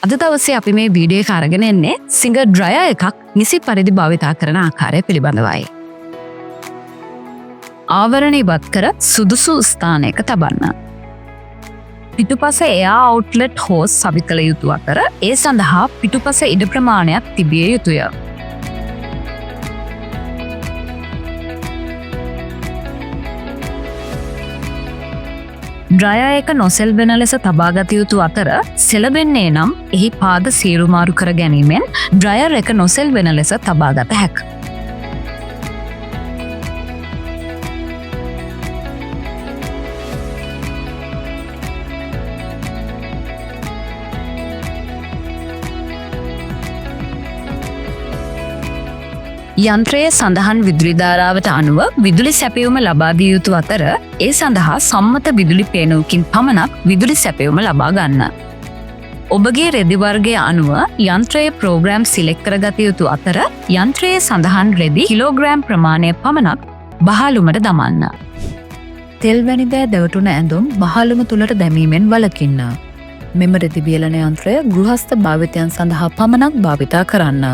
අද දවසේ අපි මේ වීඩියෝ එක අරගෙන එන්නේ සිංගර් ඩ්‍රයර් එකක් නිසි පරිදි භාවිතා කරන ආකාරය පිළිබඳවයි. ආවරණ ඉවත් කර සුදුසු ස්ථානයක තබන්න. පිටුපස එයා අවුට්ලට් හෝස් සවි කළ යුතු අතර ඒ සඳහා පිටුපස ඉඩ ප්‍රමාණයක් තිබිය යුතුය. ඩ්‍රයර් එක නොසෙල්වෙන ලෙස තබාගත යුතු අතර සෙලවෙන්නේ නම් එහි පාද සීරුමාරු කර ගැනීමෙන් ඩ්‍රයර් එක නොසෙල්වෙන ලෙස තබාගත හැක. යන්ත්‍රයේ සඳහන් විදුලි ධාරාවට අනුව විදුලි සැපයුම ලබා දිය යුතු අතර ඒ සඳහා සම්මත විදුලි පේනුවකින් පමණක් විදුලි සැපයුම ලබා ගන්න. ඔබගේ රෙදි වර්ගය අනුව යන්ත්‍රයේ ප්‍රෝග්‍රෑම් සිලෙක්ට් කරගත යුතු අතර යන්ත්‍රයේ සඳහන් රෙදි කිලෝග්‍රෑම් ප්‍රමාණය පමණක් බහලුමට දමන්න. තෙල් වැනි දෑ දැවටුන ඇඳුම් බහලුම තුලට දැමීමෙන් වළකින්න. මෙම රෙදි වියලන යන්ත්‍රය ගෘහස්ත භාවිතයන් සඳහා පමණක් භාවිතා කරන්න.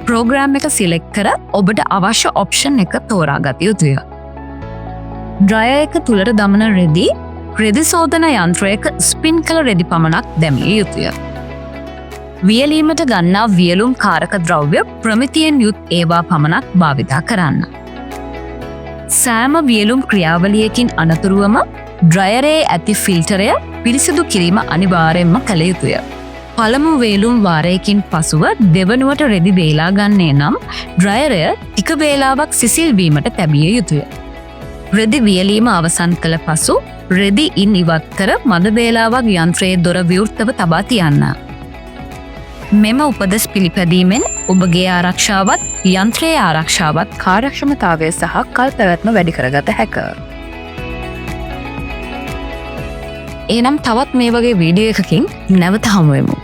ප්‍රෝග්‍රෑම් එක සිලෙක්ට් කර ඔබට අවශ්‍ය ඔප්ෂන් එක තෝරාගත යුතුය. ඩ්‍රයර් එක තුලට දමන රෙදි සෝදන යන්ත්‍රයක ස්පින් කළ රෙදි පමණක් දැමිය යුතුය. වියලීමට ගන්නා වියලුම් කාරක ද්‍රව්‍ය ප්‍රමිතියෙන් යුත් ඒවා පමණක් භාවිතා කරන්න. සෑම වියලුම් ක්‍රියාවලියකින් අනතුරුවම ඩ්‍රයරේ ඇති ෆිල්ටරය පිරිසිදු කිරීම අනිවාර්යෙන්ම කළ යුතුය. පළමු වේලුම් වාරයකින් පසුව දෙවනුවට රෙදි වේලා ගන්නේ නම් ඩ්‍රයරය ටික වේලාවක් සිසිල් වීමට තැබිය යුතුය. රෙදි වියලීම අවසන් කළ පසු රෙදි ඉන් ඉවත් කර මද වේලාවක් යන්ත්‍රයේ දොර විවෘතව තබා තියන්න. මෙම උපදෙස් පිළිපැදීමෙන් ඔබගේ ආරක්ෂාවත් යන්ත්‍රයේ ආරක්ෂාවත් කාර්යක්ෂමතාවය සහ කල් පැවැත්ම වැඩි කරගත හැක. එනම් තවත් මේ වගේ වීඩියෝ එකකින් නැවත හමුවෙමු.